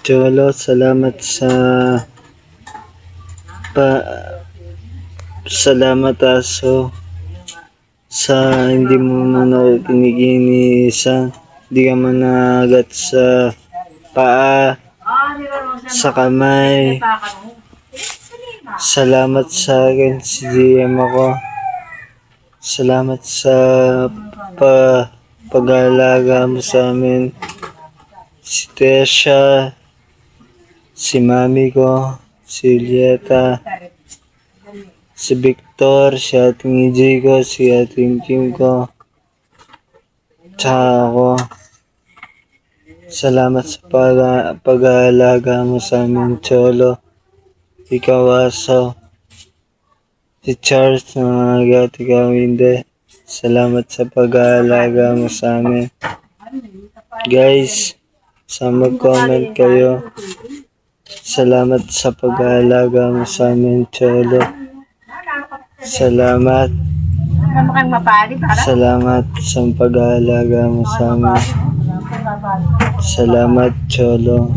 Cholo, salamat sa pa salamat aso sa hindi mo man ako kinikinisa, hindi ka man nakagat sa paa, sa kamay. Salamat sa akin si GM ako. Salamat sa pag-aalaga mo sa amin. Si Tesha, si mami ko, si Julieta, si Victor, si ating EJ ko, si ating Kim ko, tsaka ako. Salamat sa pag-aalaga mo sa amin, Cholo. Ikaw aso. Si Charles na nagat, ikaw hindi. Salamat sa pag-aalaga mo sa amin. Guys, sa mag-comment kayo. Salamat sa pag-aalaga mo sa amin, Cholo. Salamat. Salamat sa pag-aalaga mo sa amin. Salamat, Cholo.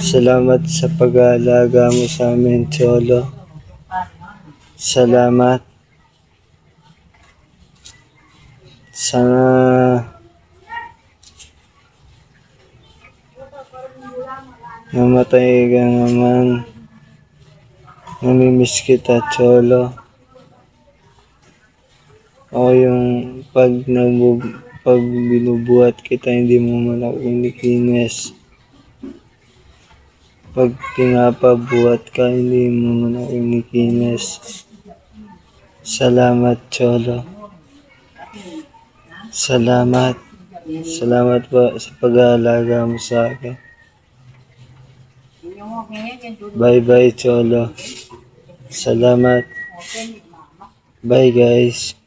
Salamat sa pag-aalaga mo sa amin, Cholo. Salamat. Sana mamatay ka naman. Namimiss kita, Cholo. Ako yung pag binubuhat kita, hindi mo man ako kinikinis. Pag pinapabuhat ka, hindi mo man ako kinikinis. Salamat, Cholo. Salamat. Salamat po sa pag-aalaga mo sa akin. Bye-bye, Cholo. Salamat. Bye, guys.